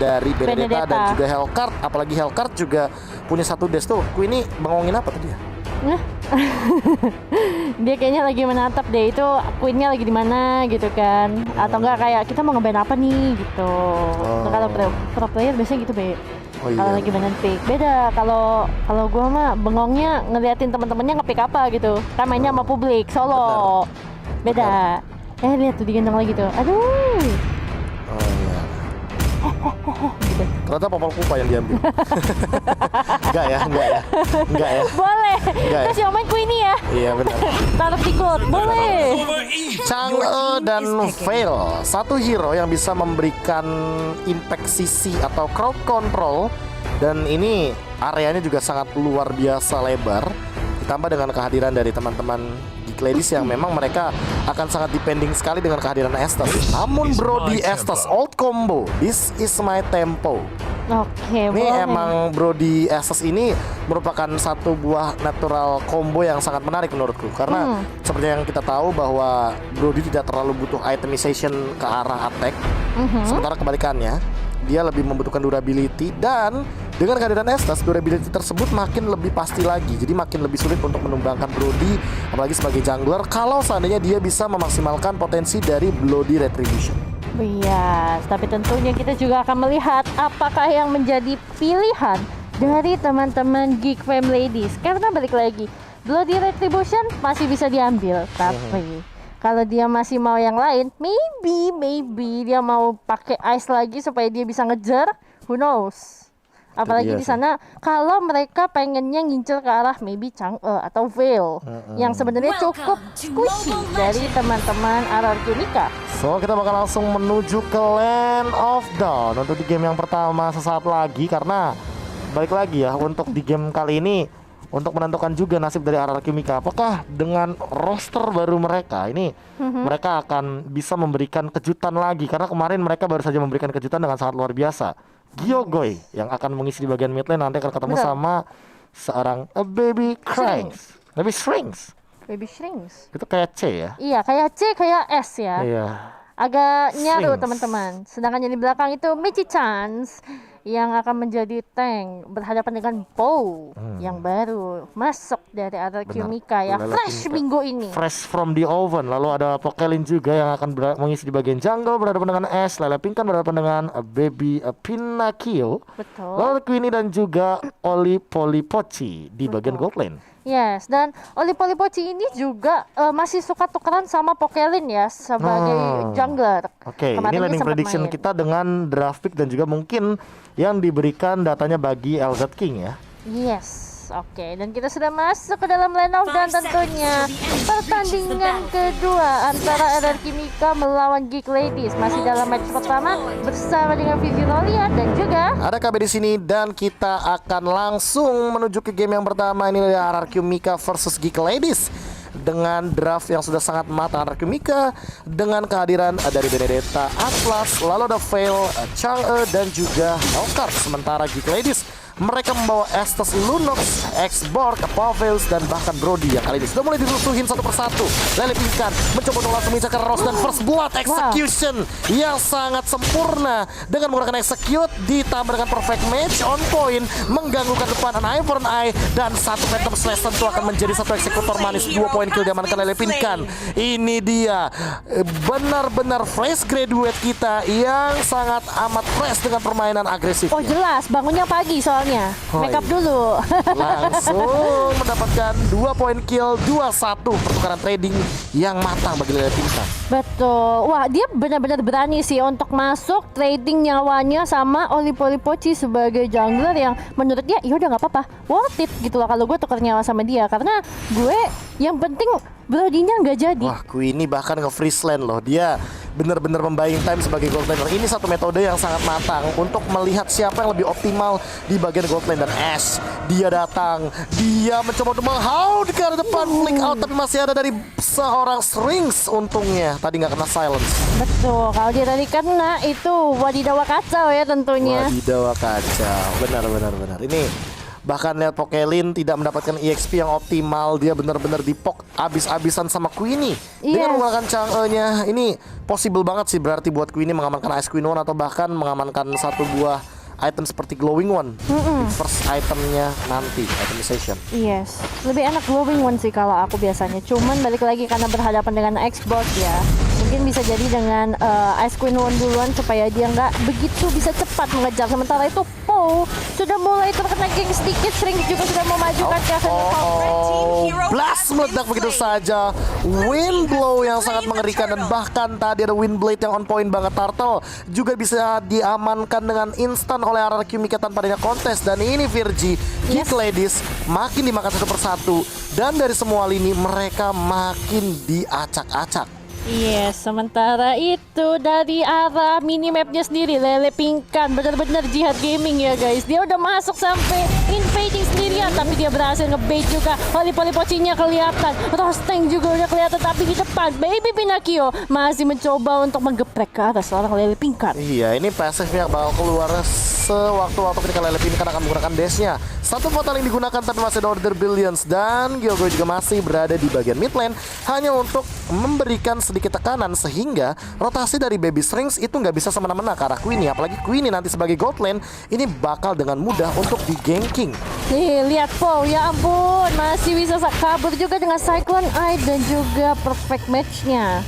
dari Benedetta dan juga Hellcard. Apalagi Hellcard juga punya satu dash tuh. Queenie bengongin apa tadi ya? Nah. Dia kayaknya lagi menatap deh itu Queen-nya lagi di mana gitu kan. Atau enggak kayak kita mau ngeband apa nih gitu. Kalau pro player biasanya gitu be. Kalau lagi main pick beda. Kalau gua mah bengongnya ngeliatin teman-temannya nge-pick apa gitu. Kan mainnya sama publik solo. Beda. Lihat tuh digendong lagi tuh. Aduh. Gitu. Ternyata popol pupa yang diambil. Enggak ya. Boleh. Kasih omain Queenie ya. Iya benar. Taruh ikut. Boleh. Chang'e dan Veil, satu hero yang bisa memberikan impact CC atau crowd control, dan ini areanya juga sangat luar biasa lebar. Ditambah dengan kehadiran dari teman-teman Geek Ladies yang memang mereka akan sangat depending sekali dengan kehadiran Estes. Namun Brody Estes old combo, this is my tempo. Oke, ini emang Brody Estes ini merupakan satu buah natural combo yang sangat menarik menurutku. Karena seperti yang kita tahu bahwa Brody tidak terlalu butuh itemization ke arah attack. Sementara kebalikannya, dia lebih membutuhkan durability, dan dengan kehadiran Estes, durability tersebut makin lebih pasti lagi. Jadi makin lebih sulit untuk menumbangkan Brody, apalagi sebagai jungler, kalau seandainya dia bisa memaksimalkan potensi dari Bloody Retribution. Iya, tapi tentunya kita juga akan melihat apakah yang menjadi pilihan dari teman-teman Geek Fam Ladies. Karena balik lagi, Bloody Retribution masih bisa diambil, tapi kalau dia masih mau yang lain, maybe dia mau pakai ice lagi supaya dia bisa ngejar, who knows. Apalagi di sana kalau mereka pengennya ngincer ke arah maybe Chang'e atau Veil yang sebenarnya cukup squishy dari teman-teman RRQ Mika. So kita bakal langsung menuju ke Land of Dawn untuk di game yang pertama sesaat lagi, karena balik lagi ya untuk di game kali ini untuk menentukan juga nasib dari RRQ Mika. Apakah dengan roster baru mereka ini mereka akan bisa memberikan kejutan lagi, karena kemarin mereka baru saja memberikan kejutan dengan sangat luar biasa. Gyogoy yang akan mengisi di bagian mid lane nanti akan ketemu sama seorang Baby Shrinks. Baby Shrinks. Itu kayak C ya? Iya, kayak C, kayak S ya. Iya. Agak nyaru teman-teman. Sedangkan yang di belakang itu Michi Chance yang akan menjadi tank berhadapan dengan Poe yang baru masuk dari RRQ Mika ya, fresh minggu ini. Fresh from the oven. Lalu ada Pokelin juga yang akan mengisi di bagian jungle berhadapan dengan Ash. Lele Pinkan berhadapan dengan Baby Pinocchio. Betul. Lalu Queenie dan juga Oli Polipochi di bagian gold lane. Yes, dan Oli Polipochi ini juga masih suka tukeran sama Pokelin ya sebagai jungler. Oke, ini landing prediction kita dengan draft pick dan juga mungkin yang diberikan datanya bagi LZ King ya. Yes. Oke, dan kita sudah masuk ke dalam Land of Dawn tentunya. Pertandingan kedua antara RRQ Mika melawan Geek Ladies masih dalam match pertama bersama dengan Vivi Rolia dan juga ada KB di sini, dan kita akan langsung menuju ke game yang pertama. Ini dari RRQ Mika versus Geek Ladies dengan draft yang sudah sangat matang. RRQ Mika dengan kehadiran dari Benedetta, Atlas, lalu ada Veil, Chang'e dan juga Hellcard. Sementara Geek Ladies mereka membawa Estes, Lunox, X-Borg, Pavels, dan bahkan Brody yang kali ini sudah mulai dirusuhin satu persatu. Lele Pinkan mencoba untuk langsung mengincar Rose, dan first blood execution yang sangat sempurna dengan menggunakan execute ditambah dengan perfect match on point, mengganggukan depan an eye for an eye, dan satu phantom slash tentu akan menjadi satu eksekutor manis. 2 poin kill diamankan Lele Pinkan. Ini dia benar-benar fresh graduate kita yang sangat amat fresh dengan permainan agresif. Oh jelas, bangunnya pagi soalnya. Make up dulu. Langsung mendapatkan 2 poin kill, 2-1 pertukaran trading yang matang bagi Lele Pinkan. Betul. Wah, dia benar-benar berani sih untuk masuk trading nyawanya sama Oli Polipochi sebagai jungler yang menurut dia ya udah nggak apa-apa, worth it gitu loh kalau gue tukar nyawa sama dia, karena gue yang penting Brody-nya nggak jadi. Wah, Queenie bahkan nge-freeze lane loh. Dia benar-benar membaying time sebagai gold laner. Ini satu metode yang sangat matang untuk melihat siapa yang lebih optimal di bagian gold lane. Dan Ash, dia datang, dia mencoba untuk menghaud ke depan, flick out, tapi masih ada dari seorang Strings. Untungnya tadi nggak kena silence. Betul, kalau dia tadi kena itu wadidaw kacau ya tentunya. Wadidaw kacau, benar. Ini Bahkan lihat Pokelin tidak mendapatkan EXP yang optimal. Dia benar-benar dipok abis-abisan sama Queenie. Dengan menggunakan Chang'e-nya, ini possible banget sih berarti buat Queenie mengamankan Ice Queen One atau bahkan mengamankan satu buah item seperti Glowing One di first itemnya nanti, itemization. Yes, lebih enak Glowing One sih kalau aku biasanya. Cuman balik lagi karena berhadapan dengan Xbox ya, mungkin bisa jadi dengan Ice Queen One duluan supaya dia nggak begitu bisa cepat mengejar. Sementara itu Po sudah mulai terkena geng sedikit, Shrink juga sudah memajukan ke Blast meledak begitu saja. Wind blow yang sangat mengerikan dan bahkan tadi ada wind blade yang on point banget. Turtle juga bisa diamankan dengan instan oleh RRQ Mika tanpa adanya kontes. Dan ini Virgi, Geek Ladies makin dimakan satu persatu. Dan dari semua lini mereka makin diacak-acak. Yes, sementara itu dari arah minimapnya sendiri Lele Pingkan benar-benar jihad gaming ya guys. Dia udah masuk sampai invading sendirian, tapi dia berhasil ngebait juga. Oli-oli pocinya kelihatan, Rosteng juga udah kelihatan, tapi di depan Baby Pinocchio masih mencoba untuk menggeprek ke arah seorang Lele Pingkan. Iya, ini pasifnya bakal keluar sewaktu-waktu ketika Lele Pingkan akan menggunakan dash-nya. Satu fatal yang digunakan tapi masih ada Order Billions. Dan Gyogo juga masih berada di bagian mid lane hanya untuk memberikan sedikit tekanan sehingga rotasi dari Baby Strings itu nggak bisa semena-mena ke arah Queenie. Apalagi Queenie nanti sebagai gold lane ini bakal dengan mudah untuk di ganking. Nih, lihat Po, ya ampun, masih bisa kabur juga dengan Cyclone Eye dan juga perfect match-nya.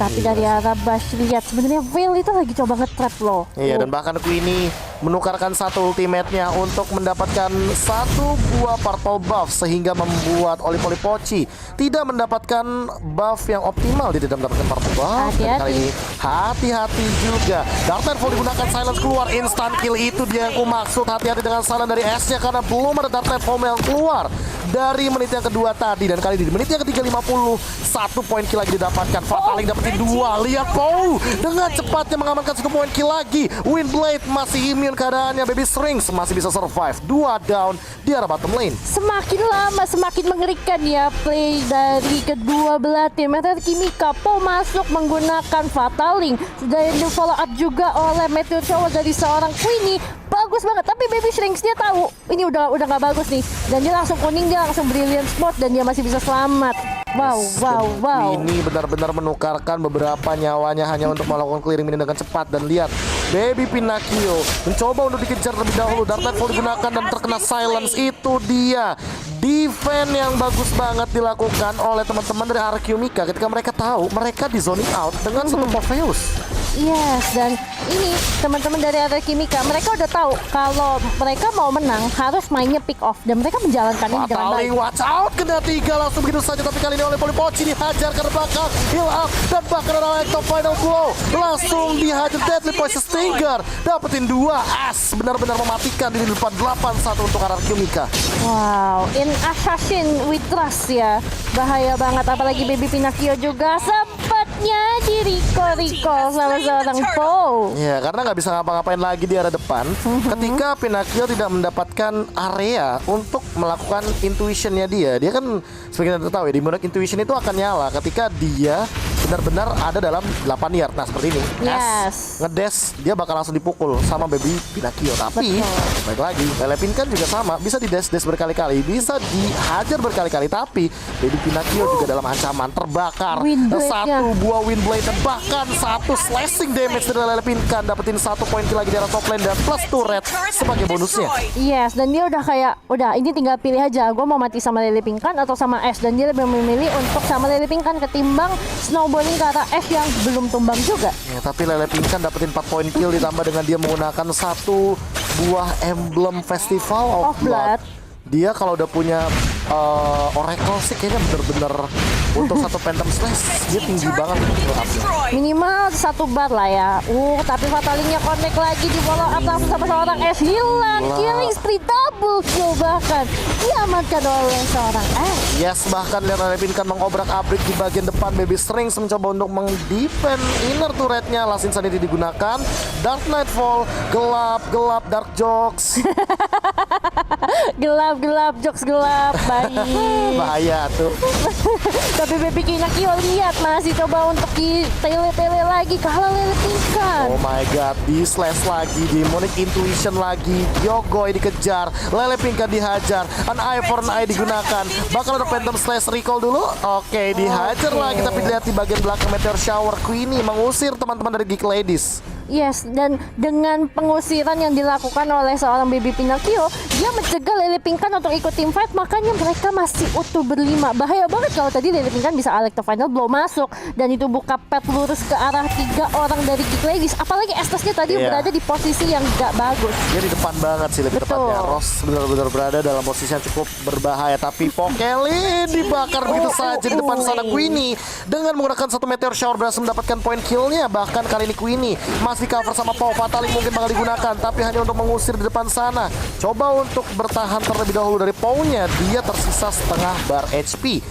Tapi dari arah Bash, lihat sebenarnya Veil itu lagi coba nge-trap loh. Iya, dan bahkan Queenie menukarkan satu ultimate-nya untuk mendapatkan satu buah purple buff sehingga membuat Oli-Oli Poci tidak mendapatkan buff yang optimal. Dia tidak mendapatkan purple buff. Dan kali ini hati-hati juga. Dark Nightfall digunakan, silence keluar, instant kill itu dia yang aku maksud. Hati-hati dengan silence dari S-nya karena belum ada Dark Nightfall yang keluar dari menit yang kedua tadi. Dan kali ini di menit yang ketiga 50, 1 poin kill lagi didapatkan. Fataling dapetin 2. Lihat Po dengan cepatnya mengamankan 1 poin kill lagi. Windblade masih immune keadaannya. Baby Strings masih bisa survive. 2 down di arah bottom lane. Semakin lama semakin mengerikan ya play dari kedua belah tim. RRQ Mika, Po masuk menggunakan Fataling. Dan di follow up juga oleh Meteor Shower dari seorang Queenie. Bagus banget, tapi Baby Shrinks dia tahu ini udah nggak bagus nih. Dan dia langsung kuning, dia langsung brilliant spot dan dia masih bisa selamat. Wow. Ini benar-benar menukarkan beberapa nyawanya hanya untuk melakukan clearing minion dengan cepat. Dan lihat, Baby Pinocchio mencoba untuk dikejar terlebih dahulu. Dark Nightfall digunakan dan terkena silence. Itu dia defense yang bagus banget dilakukan oleh teman-teman dari RRQ Mika ketika mereka tahu mereka di zoning out dengan satu Morpheus. Yes, dan ini teman-teman dari RRQ Mika, mereka udah tahu kalau mereka mau menang harus mainnya pick off dan mereka menjalankan ini dengan baik. Watch out, kena 3 langsung begitu saja, tapi kali ini oleh Poci dihajar ke belakang, heal up dan bahkan ada top final blow langsung dihajar Deadly Poison Stinger, dapetin 2 as, benar-benar mematikan di depan 8-1 untuk RRQ Mika. Wow, in Assassin with Trust ya, bahaya banget, apalagi Baby Pinocchio juga sempatnya di recall sama seorang Po. Ya, karena nggak bisa ngapa-ngapain lagi di arah depan ketika Pinocchio tidak mendapatkan area untuk melakukan intuitionnya dia. Dia kan sebagai kita tahu ya, di mode intuition itu akan nyala ketika dia benar-benar ada dalam 8 yard. Nah, seperti ini. Yes. Ngedes, dia bakal langsung dipukul sama Baby Pinocchio. Tapi baik lagi, Lele Pin kan juga sama, bisa di dash berkali-kali, bisa dihajar berkali-kali, tapi Baby Pinocchio juga dalam ancaman terbakar. Satu buah Windblade dan bahkan satu slashing damage dari Lele Pin kan dapetin 1 poin kill lagi di arah top lane dan plus turret sebagai bonusnya. Yes, dan dia udah kayak ini tinggal pilih aja, gue mau mati sama Lele Pingkan atau sama Ash, dan dia lebih memilih untuk sama Lele Pingkan ketimbang snowballing ke arah Ash yang belum tumbang juga. Ya, tapi Lele Pingkan dapetin 4 poin kill ditambah dengan dia menggunakan satu buah emblem Festival of Blood. Dia kalau udah punya Oracle sih kayaknya bener-bener untuk satu Phantom Slash dia tinggi banget untuk up-nya. Minimal 1 bar lah ya. Tapi Fatalingnya connect lagi di follow up langsung sama seorang Ash, hilang. Killing spree double kill bahkan diamankan oleh seorang Ash. Yes, bahkan Lele Pingkan mengobrak-abrik di bagian depan. Baby Strings mencoba untuk meng-defend inner turretnya. Last Insanity digunakan. Dark Nightfall, gelap, Dark Jokes. gelap, jokes gelap. baik. Bahaya tuh. Tapi Baby Pinocchio lihat masih coba untuk ditele-tele lagi kalah Lele Pinkan. Oh my god, di slash lagi, demonic intuition lagi, Yogoi dikejar, Lele Pinkan dihajar, an eye for an eye digunakan, bakal ada phantom slash recall dulu. Oke, dihajar lagi, tapi dilihat di bagian belakang meteor shower, Queenie mengusir teman-teman dari Geek Ladies. Yes, dan dengan pengusiran yang dilakukan oleh seorang Baby Pinocchio, dia mencegah Lele Pinkan untuk ikut team fight, makanya mereka masih utuh berlima. Bahaya banget kalau tadi Lele Pinkan bisa Electro Final Blow masuk, dan itu buka pet lurus ke arah 3 orang dari Geek Ladies. Apalagi Estes-nya tadi berada di posisi yang gak bagus. Dia di depan banget sih, lebih tepatnya. Ross benar-benar berada dalam posisi yang cukup berbahaya, tapi Pokelin dibakar begitu saja di depan sana. Queenie dengan menggunakan satu meteor shower berhasil mendapatkan point kill-nya. Bahkan kali ini Queenie masih di cover sama Pau. Fataling mungkin bakal digunakan, tapi hanya untuk mengusir di depan sana. Coba untuk bertahan terlebih dahulu dari Pau-nya. Dia tersisa setengah bar HP.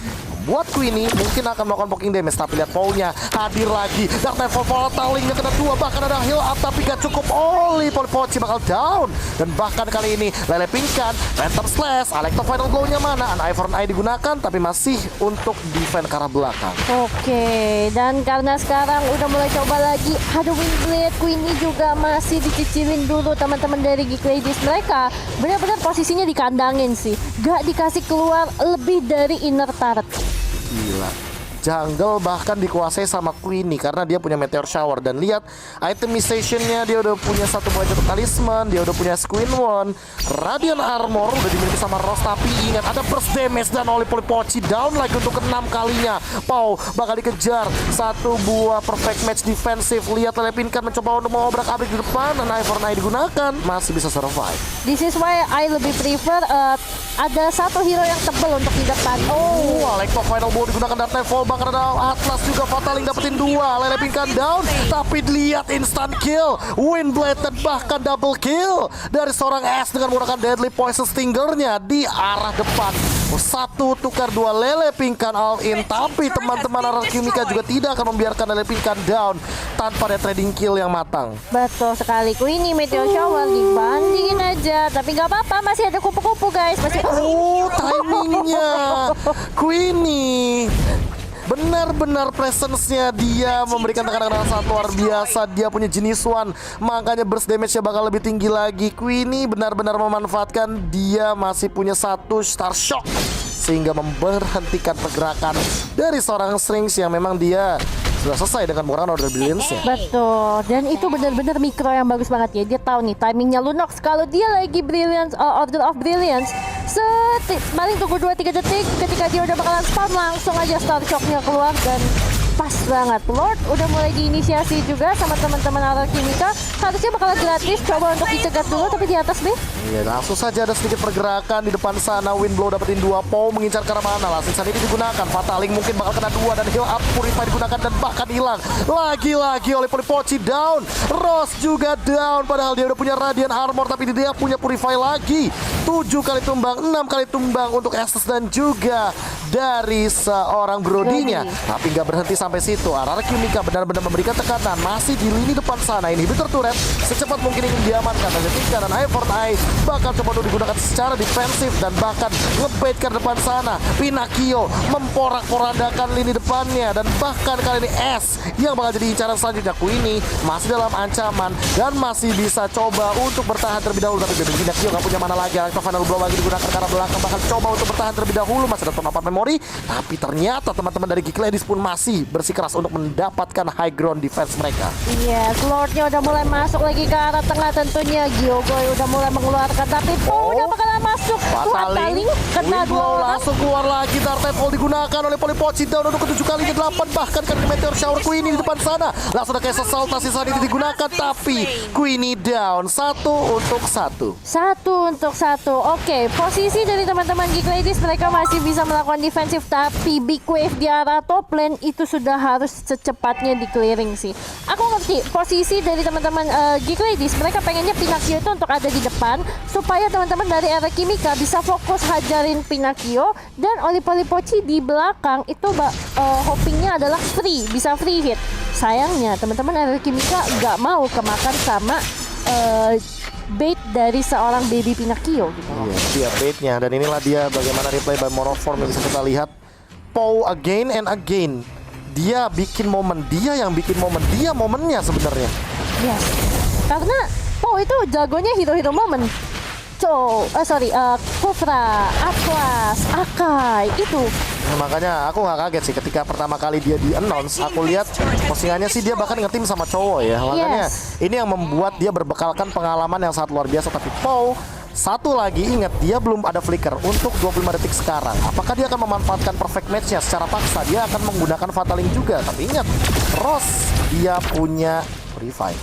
Buat Queenie mungkin akan melakukan blocking damage, tapi lihat Pau-nya hadir lagi. Dark Knight Fatalingnya kena 2, bahkan ada heal up, tapi gak cukup. Oli Polipochi bakal down. Dan bahkan kali ini Lele Pinkan, Phantom Slash, Electro Final Blow-nya mana? An eye for an eye digunakan, tapi masih untuk defend ke arah belakang. Oke, dan karena sekarang udah mulai coba lagi, ada Windblade, Queenie juga masih dicicilin dulu teman-teman dari Geek Ladies. Mereka benar-benar posisinya dikandangin sih, gak dikasih keluar lebih dari inner turret. Gila. Jungle bahkan dikuasai sama Queenie karena dia punya meteor shower. Dan lihat itemization-nya, dia udah punya satu buah jatuh talisman, dia udah punya Squin One, Radiant Armor udah dimiliki sama Ross. Tapi ingat ada burst damage dan Oli Polipochi down lagi untuk ke-6 kalinya. Pau bakal dikejar, satu buah perfect match defensif. Lihat Lele Pinkan mencoba untuk mengobrak-abrik di depan, dan eye for an eye digunakan, masih bisa survive. This is why I lebih prefer ada satu hero yang tebel untuk di depan. Electro Final Blow digunakan Dark Knight Fall. Bahkan ada Atlas juga, Fataling dapetin 2. Lele Pinkan down, tapi dilihat instant kill, Windblade, dan bahkan double kill dari seorang S dengan menggunakan Deadly Poison Stinger-nya di arah depan. Satu tukar 2, Lele Pinkan all in. Tapi teman-teman RRQ Mika juga tidak akan membiarkan Lele Pinkan down tanpa ada trading kill yang matang. Betul sekali, Queenie Meteor Shower dibandingin aja, tapi gak apa-apa, masih ada kupu-kupu guys, masih. Timingnya Queenie benar-benar presence-nya, dia memberikan tekanan yang sangat luar biasa. Dia punya jenis one, makanya burst damage-nya bakal lebih tinggi lagi. Queenie benar-benar memanfaatkan dia masih punya satu Star Shock, sehingga memberhentikan pergerakan dari seorang Strings yang memang dia sudah selesai dengan menggunakan Order of Brilliance-nya. Betul, dan itu benar-benar mikro yang bagus banget ya. Dia tahu nih timingnya Lunox, kalau dia lagi Brilliance, Order of Brilliance, paling tunggu 2-3 detik, ketika dia udah bakalan spawn langsung aja Star Shock-nya keluar, dan pas banget. Lord udah mulai diinisiasi juga sama teman-teman RRQ Mika. Harusnya bakal gratis, coba untuk dicegat dulu, tapi di atas deh. Iya, langsung saja ada sedikit pergerakan di depan sana. Windblow dapetin 2, Pau mengincar ke arah mana. Langsung saat ini digunakan, Fataling mungkin bakal kena 2, dan heal up Purify digunakan dan bahkan hilang. Lagi-lagi oleh Polipochi down. Ross juga down, padahal dia udah punya Radiant Armor, tapi dia punya Purify lagi. 7 kali tumbang, 6 kali tumbang untuk Estes dan juga dari seorang Brodinya. Tapi nggak berhenti sampai situ. RRQ Mika benar-benar memberikan tekanan, masih di lini depan sana. Ini Inhibitor turret secepat mungkin ingin diamankan, dan ketika dan eye for eye bakal coba untuk digunakan secara defensif dan bahkan ngebait ke depan sana. Pinocchio memporak-porandakan lini depannya, dan bahkan kali ini S yang bakal jadi incaran selanjutnya. Queenie masih dalam ancaman dan masih bisa coba untuk bertahan terlebih dahulu, tapi Pinocchio nggak punya mana lagi. Electro Final Blow lagi digunakan ke arah belakang, bahkan coba untuk bertahan terlebih dahulu. Masih ada top 4 memori, tapi ternyata teman-teman dari Geek Ladies pun masih bersikeras untuk mendapatkan high ground defense mereka. Yes, Lordnya udah mulai masuk lagi ke arah tengah tentunya. Gyogoi udah mulai mengeluarkan, tapi Pau udah bakalan masuk. Fataling kena 2 orang. Langsung keluar lagi. Dark Knight Fall digunakan oleh Polipochi down untuk ke-7 kali ke-8, bahkan kali Meteor Shower Queenie di depan sana. Langsung ada kayak saltasi saat ini digunakan, tapi Queenie down. 1-1. Oke, posisi dari teman-teman Geek Ladies, mereka masih bisa melakukan defensif, tapi big wave di arah top lane itu sudah harus secepatnya di clearing sih. Aku ngerti posisi dari teman-teman Geek Ladies, mereka pengennya Pinocchio itu untuk ada di depan supaya teman-teman dari RRQ Mika bisa fokus hajarin Pinocchio, dan Oli Polipochi di belakang itu hopingnya adalah bisa free hit. Sayangnya teman-teman RRQ Mika gak mau kemakan sama bait dari seorang baby Pinocchio gitu. Iya, dia baitnya. Dan inilah dia bagaimana replay by Monoform yang bisa kita lihat. Pow again and again. Dia bikin momen, dia yang bikin momen, dia momennya sebenarnya. Yes. Karena Pow itu jagonya hero-hero momen. Kufra, Atlas, Akai itu. Nah, makanya aku nggak kaget sih ketika pertama kali dia di announce. Aku lihat postingannya sih dia bahkan ngetim sama cowok ya. Makanya ini yang membuat dia berbekalkan pengalaman yang sangat luar biasa. Tapi Pow satu lagi, ingat dia belum ada flicker untuk 25 detik sekarang. Apakah dia akan memanfaatkan perfect match-nya secara paksa? Dia akan menggunakan Fataling juga. Tapi ingat, Ross dia punya Purify.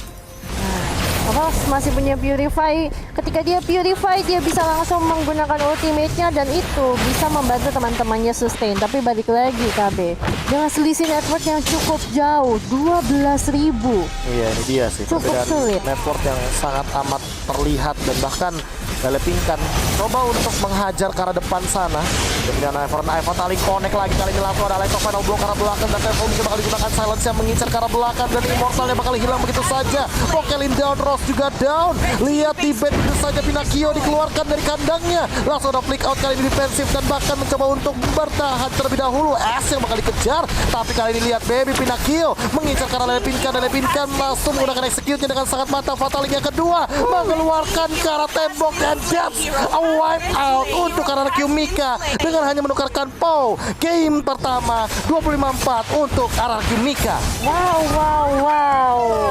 Ross masih punya Purify. Ketika dia Purify, dia bisa langsung menggunakan ultimate-nya dan itu bisa membantu teman-temannya sustain. Tapi balik lagi KB, dengan selisih network yang cukup jauh, 12.000. Iya, ini dia sih. Cukup Perbedaan sulit. network yang sangat amat terlihat dan bahkan Lelepinkan coba untuk menghajar ke arah depan sana. Kemudian Fataling connect lagi, kali ini langsung ada Light of Final Blow ke arah belakang dan Tevo mungkin bakal digunakan silence yang mengincar ke arah belakang dan Immortalnya bakal hilang begitu saja. Pokelin down, Ross juga down. Lihat di bed begitu saja Pinocchio dikeluarkan dari kandangnya. Langsung ada flick out kali ini defensif dan bahkan mencoba untuk bertahan terlebih dahulu. S yang bakal dikejar, tapi kali ini lihat Baby Pinocchio mengincar ke arah Lelepinkan dan Lelepinkan langsung menggunakan execute-nya dengan sangat mantap. Fataling yang kedua mengeluarkan ke arah tembok dan that's a wipe out untuk RRQ Mika dengan hanya menukarkan Pow. Game pertama 25-4 untuk RRQ Mika. Wow.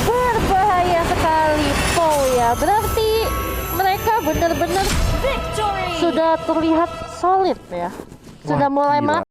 Berbahaya sekali Pow ya. Berarti mereka benar-benar sudah terlihat solid ya. Sudah mulai gila.